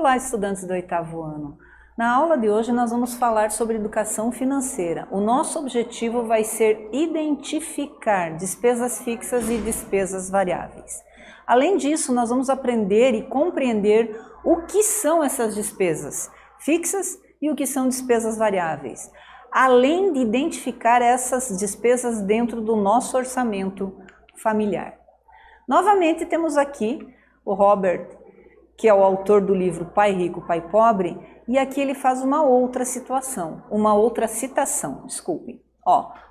Olá, estudantes do 8º ano. Na aula de hoje nós vamos falar sobre educação financeira. O nosso objetivo vai ser identificar despesas fixas e despesas variáveis. Além disso, nós vamos aprender e compreender o que são essas despesas fixas e o que são despesas variáveis, além de identificar essas despesas dentro do nosso orçamento familiar. Novamente temos aqui o Robert, que é o autor do livro Pai Rico, Pai Pobre, e aqui ele faz uma outra citação.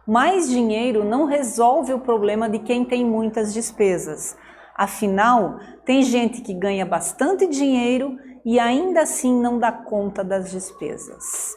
Mais dinheiro não resolve o problema de quem tem muitas despesas. Afinal, tem gente que ganha bastante dinheiro e ainda assim não dá conta das despesas.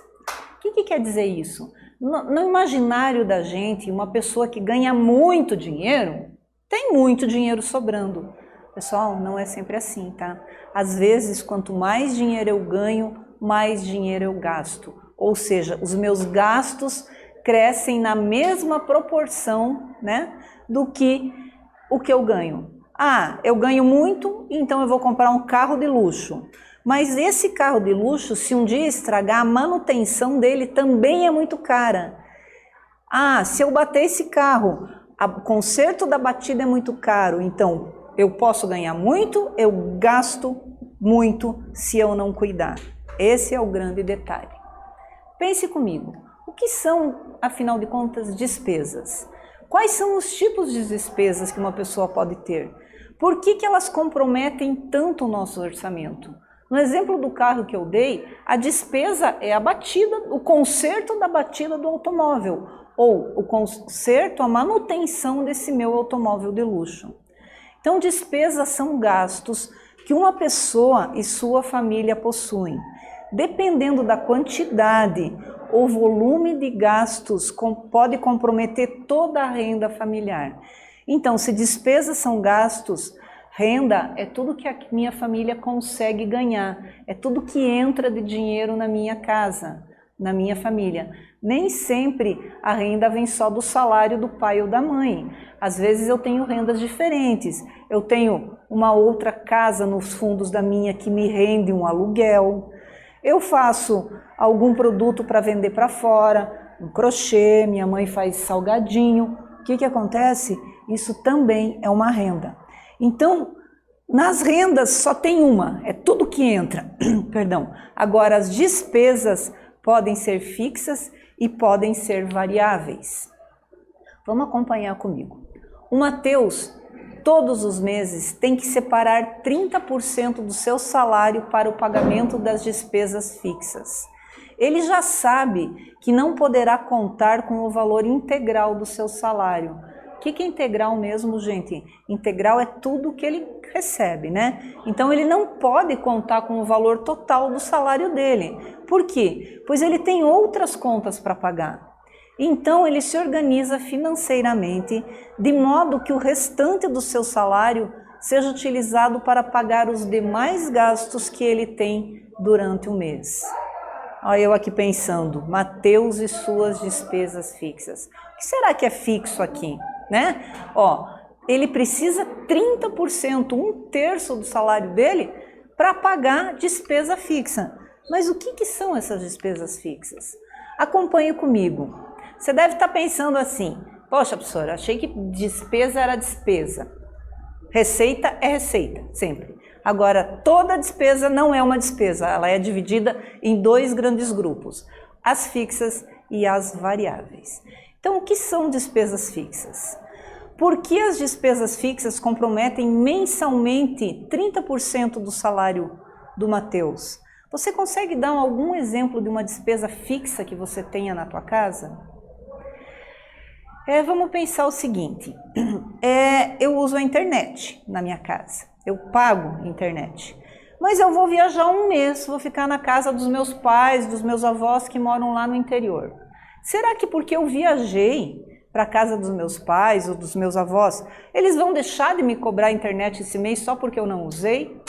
O que quer dizer isso? No imaginário da gente, uma pessoa que ganha muito dinheiro, tem muito dinheiro sobrando. Pessoal, não é sempre assim, tá? Às vezes, quanto mais dinheiro eu ganho, mais dinheiro eu gasto. Ou seja, os meus gastos crescem na mesma proporção, né, do que o que eu ganho. Ah, eu ganho muito, então eu vou comprar um carro de luxo. Mas esse carro de luxo, se um dia estragar, a manutenção dele também é muito cara. Ah, se eu bater esse carro, o conserto da batida é muito caro, então eu posso ganhar muito, eu gasto muito se eu não cuidar. Esse é o grande detalhe. Pense comigo, o que são, afinal de contas, despesas? Quais são os tipos de despesas que uma pessoa pode ter? Por que elas comprometem tanto o nosso orçamento? No exemplo do carro que eu dei, a despesa é a batida, o conserto da batida do automóvel, ou o conserto, a manutenção desse meu automóvel de luxo. Então, despesas são gastos que uma pessoa e sua família possuem. Dependendo da quantidade ou volume de gastos, pode comprometer toda a renda familiar. Então, se despesas são gastos, renda é tudo que a minha família consegue ganhar, é tudo que entra de dinheiro na minha casa, na minha família. Nem sempre a renda vem só do salário do pai ou da mãe. Às vezes eu tenho rendas diferentes. Eu tenho uma outra casa nos fundos da minha que me rende um aluguel. Eu faço algum produto para vender para fora, um crochê, minha mãe faz salgadinho. O que acontece? Isso também é uma renda. Então, nas rendas só tem uma, é tudo que entra. Perdão. Agora, as despesas podem ser fixas e podem ser variáveis. Vamos acompanhar comigo. O Mateus, todos os meses, tem que separar 30% do seu salário para o pagamento das despesas fixas. Ele já sabe que não poderá contar com o valor integral do seu salário. O que é integral mesmo, gente? Integral é tudo que ele recebe, né? Então ele não pode contar com o valor total do salário dele. Por quê? Pois ele tem outras contas para pagar. Então ele se organiza financeiramente de modo que o restante do seu salário seja utilizado para pagar os demais gastos que ele tem durante o mês. Olha eu aqui pensando, Mateus e suas despesas fixas. O que será que é fixo aqui? Né? Ele precisa 30%, 1/3 do salário dele para pagar despesa fixa. Mas o que são essas despesas fixas? Acompanhe comigo. Você deve estar pensando assim, poxa, professora, achei que despesa era despesa. Receita é receita, sempre. Agora, toda despesa não é uma despesa, ela é dividida em 2 grandes grupos, as fixas e as variáveis. Então, o que são despesas fixas? Por que as despesas fixas comprometem mensalmente 30% do salário do Mateus? Você consegue dar algum exemplo de uma despesa fixa que você tenha na tua casa? Vamos pensar o seguinte, eu uso a internet na minha casa, eu pago internet, mas eu vou viajar um mês, vou ficar na casa dos meus pais, dos meus avós que moram lá no interior. Será que porque eu viajei para a casa dos meus pais ou dos meus avós, eles vão deixar de me cobrar a internet esse mês só porque eu não usei?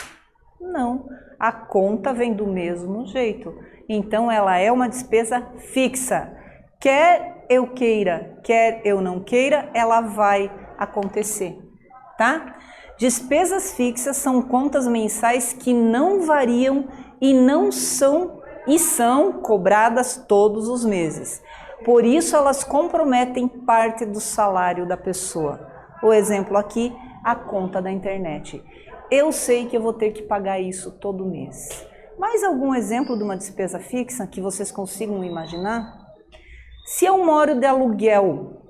Não, a conta vem do mesmo jeito. Então ela é uma despesa fixa. Quer eu queira, quer eu não queira, ela vai acontecer, tá? Despesas fixas são contas mensais que não variam e são cobradas todos os meses. Por isso elas comprometem parte do salário da pessoa. O exemplo aqui, a conta da internet. Eu sei que eu vou ter que pagar isso todo mês. Mais algum exemplo de uma despesa fixa que vocês consigam imaginar? Se eu moro de aluguel,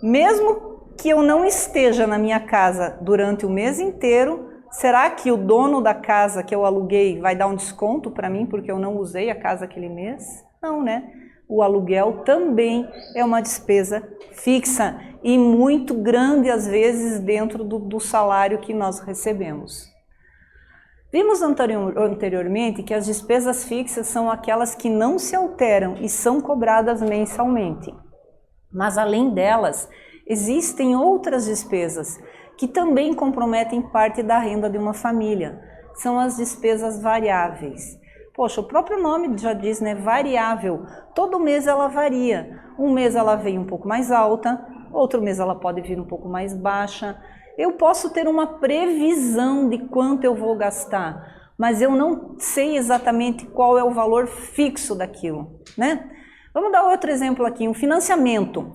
mesmo que eu não esteja na minha casa durante o mês inteiro, será que o dono da casa que eu aluguei vai dar um desconto para mim porque eu não usei a casa aquele mês? Não, né? O aluguel também é uma despesa fixa e muito grande às vezes dentro do salário que nós recebemos. Vimos anteriormente que as despesas fixas são aquelas que não se alteram e são cobradas mensalmente. Mas além delas, existem outras despesas que também comprometem parte da renda de uma família. São as despesas variáveis. Poxa, o próprio nome já diz, né? Variável. Todo mês ela varia. Um mês ela vem um pouco mais alta, outro mês ela pode vir um pouco mais baixa. Eu posso ter uma previsão de quanto eu vou gastar, mas eu não sei exatamente qual é o valor fixo daquilo, né? Vamos dar outro exemplo aqui, um financiamento.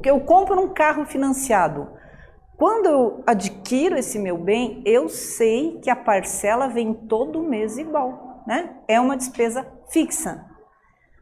Eu compro um carro financiado. Quando eu adquiro esse meu bem, eu sei que a parcela vem todo mês igual, né? É uma despesa fixa.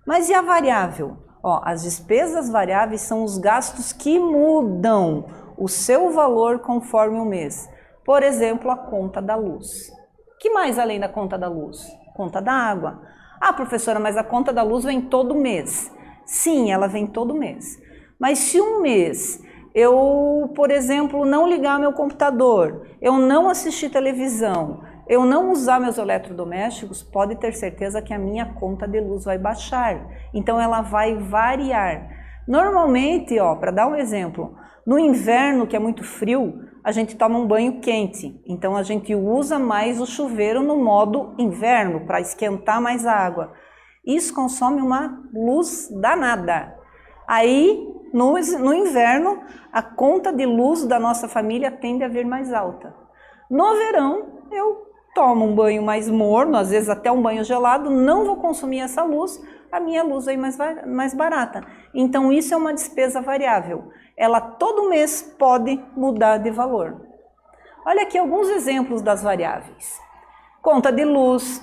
Mas e a variável? Ó, as despesas variáveis são os gastos que mudam o seu valor conforme o mês. Por exemplo, a conta da luz. Que mais além da conta da luz? Conta da água. Ah, professora, mas a conta da luz vem todo mês. Sim, ela vem todo mês. Mas se um mês eu, por exemplo, não ligar meu computador, eu não assistir televisão, eu não usar meus eletrodomésticos, pode ter certeza que a minha conta de luz vai baixar. Então ela vai variar. Normalmente, ó, para dar um exemplo, no inverno, que é muito frio, a gente toma um banho quente. Então a gente usa mais o chuveiro no modo inverno, para esquentar mais a água. Isso consome uma luz danada. Aí, no inverno, a conta de luz da nossa família tende a vir mais alta. No verão, eu tomo um banho mais morno, às vezes até um banho gelado, não vou consumir essa luz, a minha luz aí mais barata. Então isso é uma despesa variável. Ela todo mês pode mudar de valor. Olha aqui alguns exemplos das variáveis. Conta de luz,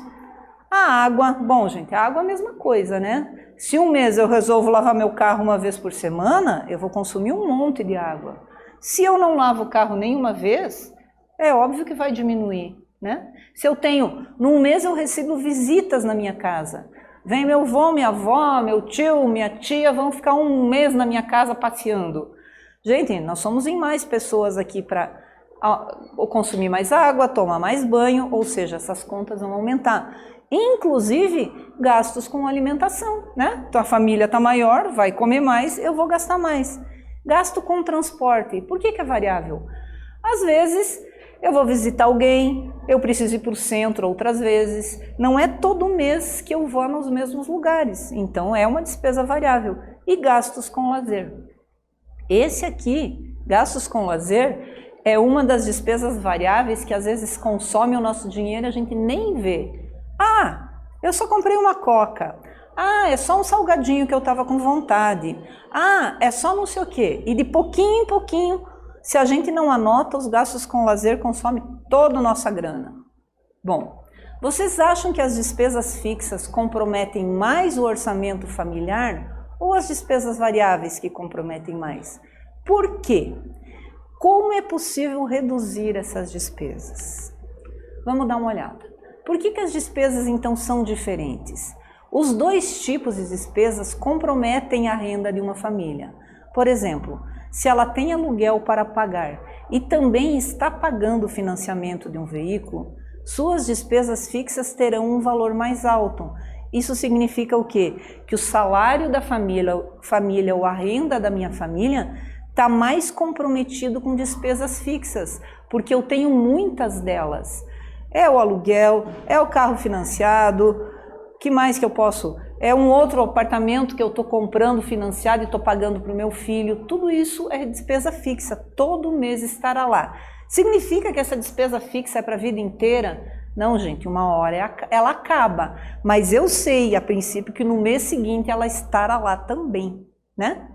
a água. Bom, gente, a água é a mesma coisa, né? Se um mês eu resolvo lavar meu carro uma vez por semana, eu vou consumir um monte de água. Se eu não lavo o carro nenhuma vez, é óbvio que vai diminuir, né? Se eu tenho, num mês eu recebo visitas na minha casa. Vem meu avô, minha avó, meu tio, minha tia, vão ficar um mês na minha casa passeando. Gente, nós somos em mais pessoas aqui para consumir mais água, tomar mais banho, ou seja, essas contas vão aumentar. Inclusive, gastos com alimentação, né? Então a família está maior, vai comer mais, eu vou gastar mais. Gasto com transporte, por que é variável? Às vezes, eu vou visitar alguém, eu preciso ir para o centro outras vezes. Não é todo mês que eu vou nos mesmos lugares, então é uma despesa variável. E gastos com lazer. Esse aqui, gastos com lazer, é uma das despesas variáveis que às vezes consome o nosso dinheiro e a gente nem vê. Ah, eu só comprei uma coca. Ah, é só um salgadinho que eu estava com vontade. Ah, é só não sei o quê. E de pouquinho em pouquinho, se a gente não anota, os gastos com lazer consomem toda a nossa grana. Bom, vocês acham que as despesas fixas comprometem mais o orçamento familiar ou as despesas variáveis que comprometem mais? Por quê? Como é possível reduzir essas despesas? Vamos dar uma olhada. Por que as despesas então são diferentes? Os dois tipos de despesas comprometem a renda de uma família. Por exemplo, se ela tem aluguel para pagar e também está pagando o financiamento de um veículo, suas despesas fixas terão um valor mais alto. Isso significa o quê? Que o salário da família ou a renda da minha família está mais comprometido com despesas fixas, porque eu tenho muitas delas. É o aluguel, é o carro financiado, que mais que eu posso? É um outro apartamento que eu estou comprando financiado e estou pagando para o meu filho. Tudo isso é despesa fixa, todo mês estará lá. Significa que essa despesa fixa é para a vida inteira? Não, gente, uma hora ela acaba, mas eu sei a princípio que no mês seguinte ela estará lá também, né?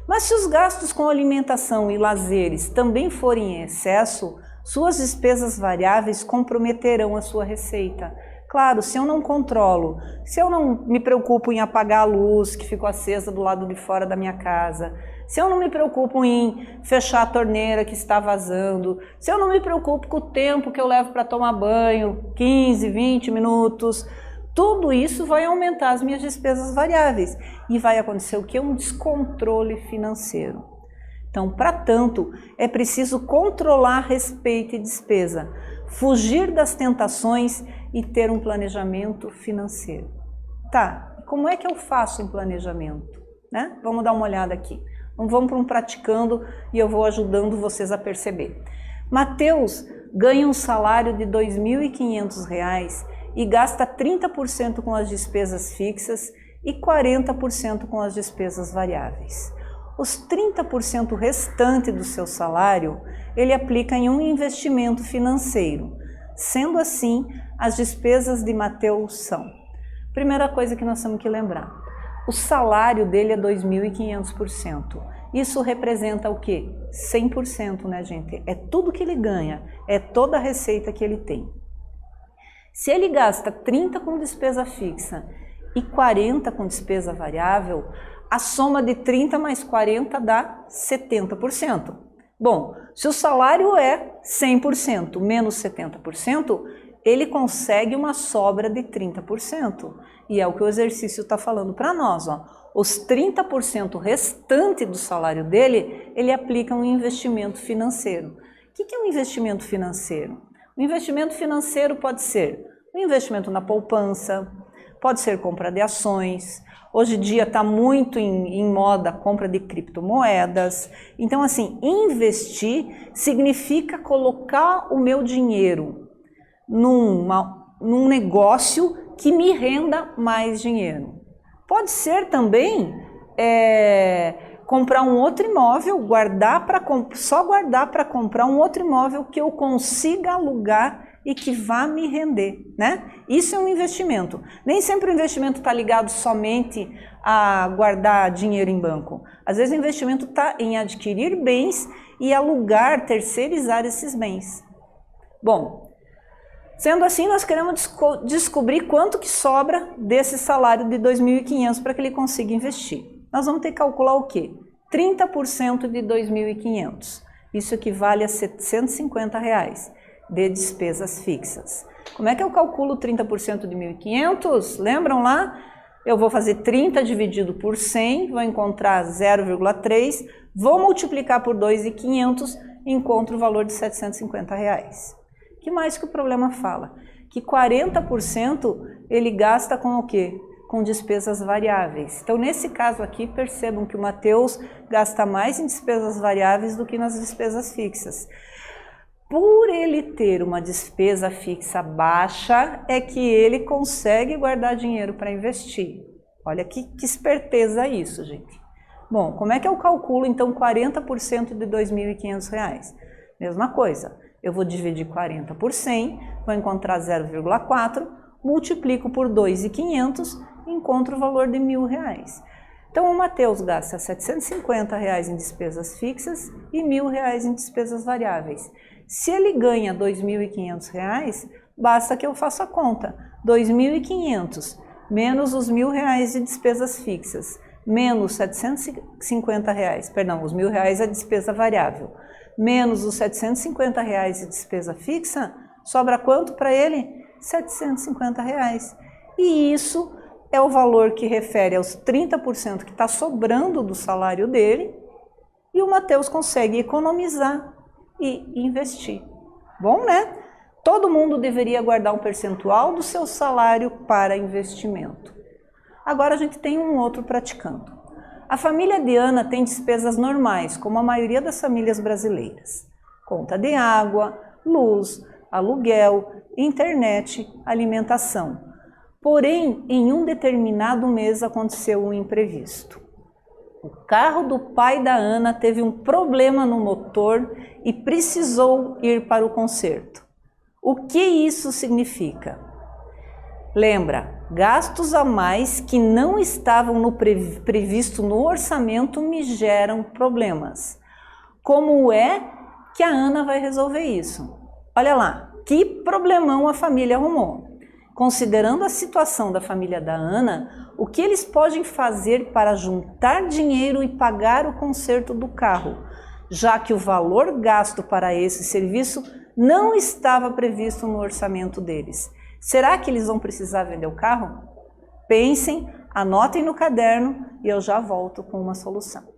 Mas se os gastos com alimentação e lazeres também forem em excesso, suas despesas variáveis comprometerão a sua receita. Claro, se eu não controlo, se eu não me preocupo em apagar a luz que ficou acesa do lado de fora da minha casa, se eu não me preocupo em fechar a torneira que está vazando, se eu não me preocupo com o tempo que eu levo para tomar banho, 15, 20 minutos, tudo isso vai aumentar as minhas despesas variáveis e vai acontecer o que? Um descontrole financeiro. Então, para tanto, é preciso controlar receita e despesa, fugir das tentações e ter um planejamento financeiro. Tá, como é que eu faço um planejamento? Né? Vamos dar uma olhada aqui. Então, vamos para um praticando e eu vou ajudando vocês a perceber. Mateus ganha um salário de R$ 2.500 e gasta 30% com as despesas fixas e 40% com as despesas variáveis. Os 30% restante do seu salário, ele aplica em um investimento financeiro. Sendo assim, as despesas de Mateus são: primeira coisa que nós temos que lembrar, o salário dele é 2.500%. Isso representa o quê? 100%, né, gente? É tudo que ele ganha, é toda a receita que ele tem. Se ele gasta 30 com despesa fixa e 40 com despesa variável, a soma de 30 mais 40 dá 70%. Bom, se o salário é 100% menos 70%, ele consegue uma sobra de 30%. E é o que o exercício está falando para nós, ó. Os 30% restante do salário dele, ele aplica um investimento financeiro. O que é um investimento financeiro? O investimento financeiro pode ser um investimento na poupança, pode ser compra de ações. Hoje em dia está muito em moda a compra de criptomoedas. Então, assim, investir significa colocar o meu dinheiro num negócio que me renda mais dinheiro. Pode ser também comprar um outro imóvel, só guardar para comprar um outro imóvel que eu consiga alugar e que vá me render, né? Isso é um investimento. Nem sempre o investimento está ligado somente a guardar dinheiro em banco. Às vezes o investimento está em adquirir bens e alugar, terceirizar esses bens. Bom, sendo assim, nós queremos descobrir quanto que sobra desse salário de 2.500 para que ele consiga investir. Nós vamos ter que calcular o quê? 30% de 2.500. Isso equivale a R$ 750 de despesas fixas. Como é que eu calculo 30% de 1.500? Lembram lá? Eu vou fazer 30 dividido por 100, vou encontrar 0,3, vou multiplicar por 2.500 e encontro o valor de R$ 750. Que mais que o problema fala? Que 40% ele gasta com o quê? Com despesas variáveis. Então, nesse caso aqui, percebam que o Mateus gasta mais em despesas variáveis do que nas despesas fixas. Por ele ter uma despesa fixa baixa, é que ele consegue guardar dinheiro para investir. Olha que esperteza isso, gente. Bom, como é que eu calculo, então, 40% de R$ 2.500? Mesma coisa, eu vou dividir 40 por 100, vou encontrar 0,4, multiplico por 2.500 e encontro o valor de R$ 1.000. Então, o Mateus gasta R$ 750 em despesas fixas e R$ 1.000 em despesas variáveis. Se ele ganha R$ 2.500, basta que eu faça a conta. 2.500 menos os R$ 1.000 de despesas fixas, menos R$ 750, perdão, os R$ 1.000 é despesa variável, menos os R$ 750 de despesa fixa, sobra quanto para ele? R$ 750. E isso é o valor que refere aos 30% que está sobrando do salário dele, e o Mateus consegue economizar e investir. Bom, né? Todo mundo deveria guardar um percentual do seu salário para investimento. Agora a gente tem um outro praticando. A família de Ana tem despesas normais, como a maioria das famílias brasileiras. Conta de água, luz, aluguel, internet, alimentação. Porém, em um determinado mês aconteceu um imprevisto. O carro do pai da Ana teve um problema no motor e precisou ir para o conserto. O que isso significa? Lembra, gastos a mais que não estavam previsto no orçamento me geram problemas. Como é que a Ana vai resolver isso? Olha lá, que problemão a família arrumou. Considerando a situação da família da Ana, o que eles podem fazer para juntar dinheiro e pagar o conserto do carro, já que o valor gasto para esse serviço não estava previsto no orçamento deles? Será que eles vão precisar vender o carro? Pensem, anotem no caderno e eu já volto com uma solução.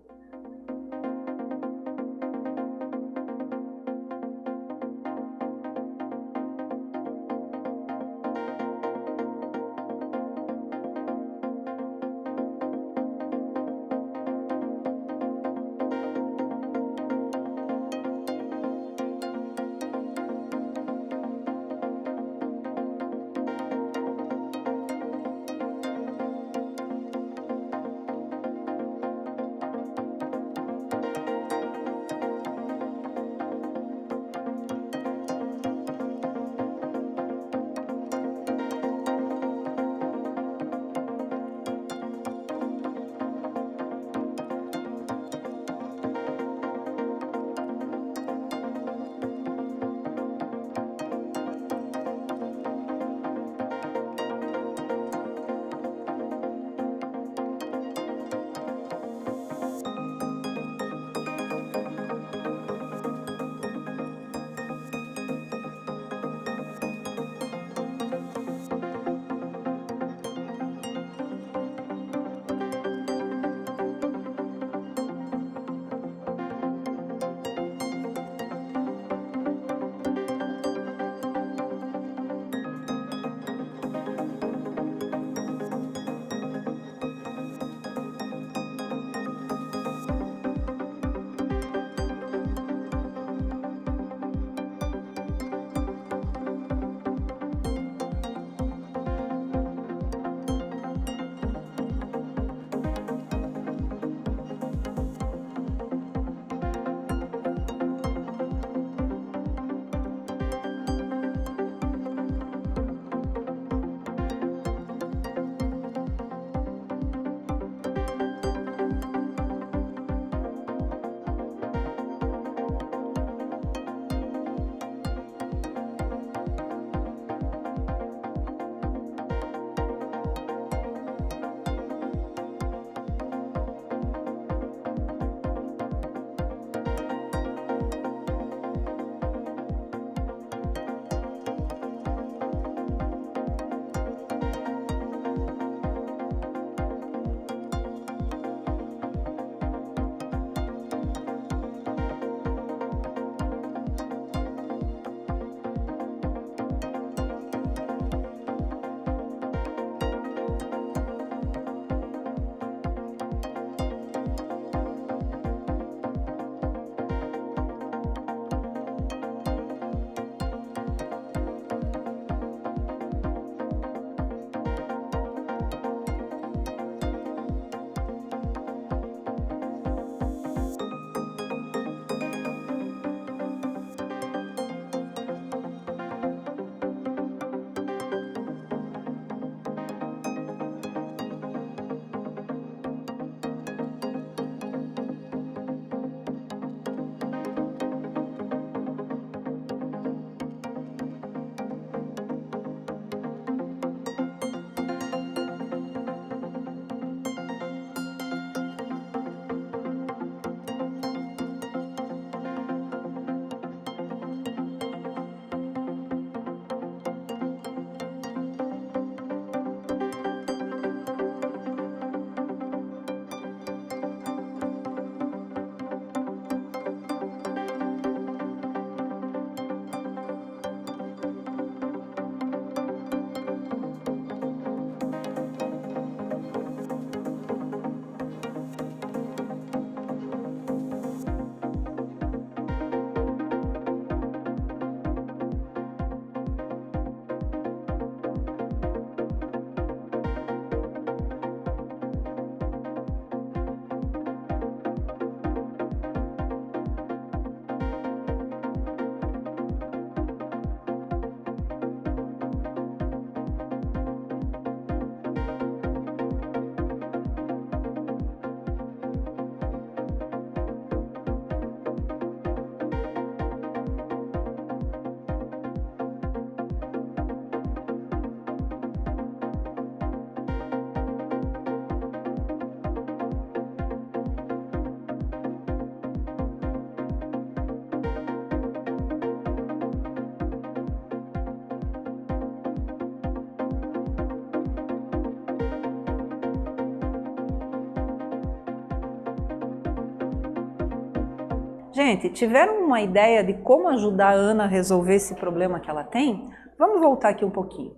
Gente, tiveram uma ideia de como ajudar a Ana a resolver esse problema que ela tem? Vamos voltar aqui um pouquinho.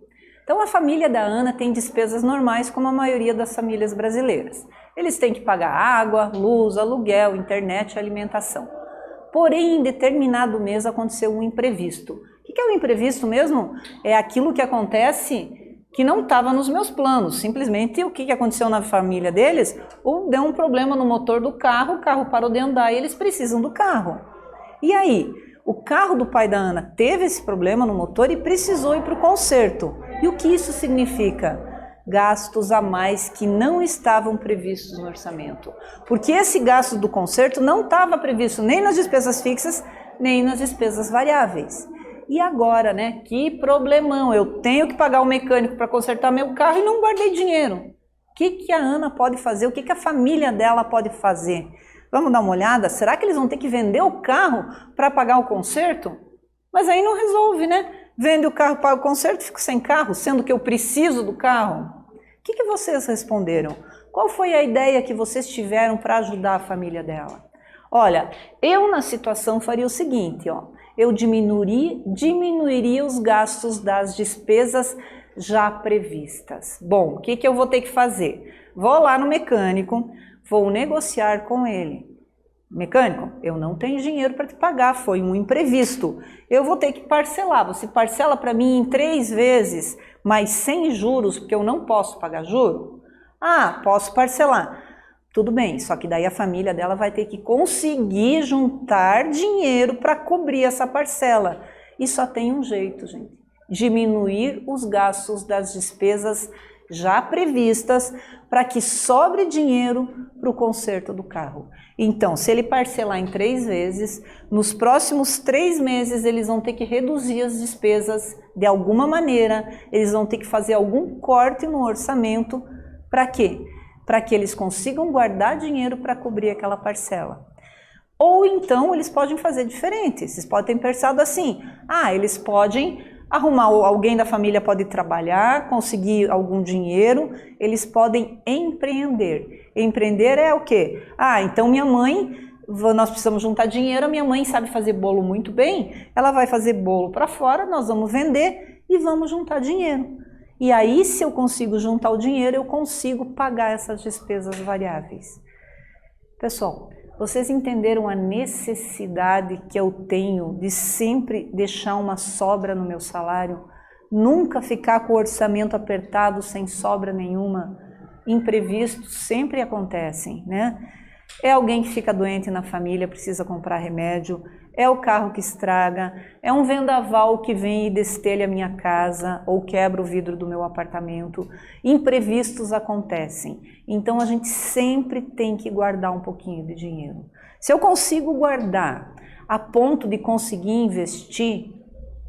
Então a família da Ana tem despesas normais como a maioria das famílias brasileiras. Eles têm que pagar água, luz, aluguel, internet e alimentação. Porém, em determinado mês aconteceu um imprevisto. O que é o imprevisto mesmo? É aquilo que acontece que não estava nos meus planos. Simplesmente o que aconteceu na família deles? Deu um problema no motor do carro, o carro parou de andar e eles precisam do carro. E aí, o carro do pai da Ana teve esse problema no motor e precisou ir para o conserto. E o que isso significa? Gastos a mais que não estavam previstos no orçamento. Porque esse gasto do conserto não estava previsto nem nas despesas fixas, nem nas despesas variáveis. E agora, né? Que problemão! Eu tenho que pagar o mecânico para consertar meu carro e não guardei dinheiro. O que a Ana pode fazer? O que a família dela pode fazer? Vamos dar uma olhada? Será que eles vão ter que vender o carro para pagar o conserto? Mas aí não resolve, né? Vende o carro, paga o conserto, fico sem carro, sendo que eu preciso do carro. O que vocês responderam? Qual foi a ideia que vocês tiveram para ajudar a família dela? Olha, eu na situação faria o seguinte, ó. Eu diminuiria os gastos das despesas já previstas. Bom, o que eu vou ter que fazer? Vou lá no mecânico, vou negociar com ele. Mecânico, eu não tenho dinheiro para te pagar, foi um imprevisto. Eu vou ter que parcelar. Você parcela para mim em 3 vezes, mas sem juros, porque eu não posso pagar juro? Ah, posso parcelar. Tudo bem, só que daí a família dela vai ter que conseguir juntar dinheiro para cobrir essa parcela. E só tem um jeito, gente. Diminuir os gastos das despesas já previstas para que sobre dinheiro para o conserto do carro. Então, se ele parcelar em 3 vezes, nos próximos 3 meses eles vão ter que reduzir as despesas de alguma maneira, eles vão ter que fazer algum corte no orçamento. Para quê? Para que eles consigam guardar dinheiro para cobrir aquela parcela. Ou então eles podem fazer diferente, vocês podem ter pensado assim, eles podem arrumar, alguém da família pode trabalhar, conseguir algum dinheiro, eles podem empreender. Empreender é o quê? Então minha mãe, nós precisamos juntar dinheiro, a minha mãe sabe fazer bolo muito bem, ela vai fazer bolo para fora, nós vamos vender e vamos juntar dinheiro. E aí, se eu consigo juntar o dinheiro, eu consigo pagar essas despesas variáveis. Pessoal, vocês entenderam a necessidade que eu tenho de sempre deixar uma sobra no meu salário? Nunca ficar com o orçamento apertado, sem sobra nenhuma? Imprevistos sempre acontecem, né? É alguém que fica doente na família, precisa comprar remédio, é o carro que estraga, é um vendaval que vem e destelha a minha casa ou quebra o vidro do meu apartamento. Imprevistos acontecem, então a gente sempre tem que guardar um pouquinho de dinheiro. Se eu consigo guardar a ponto de conseguir investir,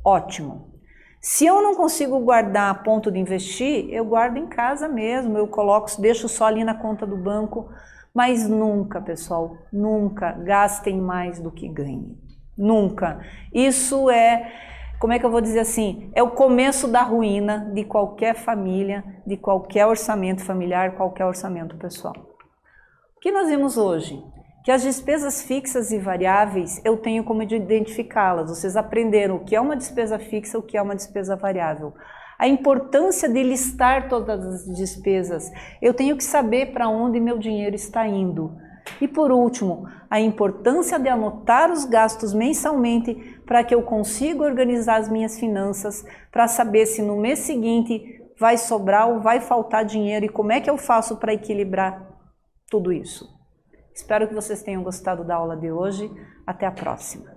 ótimo. Se eu não consigo guardar a ponto de investir, eu guardo em casa mesmo, eu coloco, deixo só ali na conta do banco. Mas nunca, pessoal, nunca gastem mais do que ganhem. Nunca. Isso é, como é que eu vou dizer assim, é o começo da ruína de qualquer família, de qualquer orçamento familiar, qualquer orçamento pessoal. O que nós vimos hoje? Que as despesas fixas e variáveis, eu tenho como identificá-las. Vocês aprenderam o que é uma despesa fixa, o que é uma despesa variável. A importância de listar todas as despesas. Eu tenho que saber para onde meu dinheiro está indo. E por último, a importância de anotar os gastos mensalmente para que eu consiga organizar as minhas finanças, para saber se no mês seguinte vai sobrar ou vai faltar dinheiro e como é que eu faço para equilibrar tudo isso. Espero que vocês tenham gostado da aula de hoje. Até a próxima.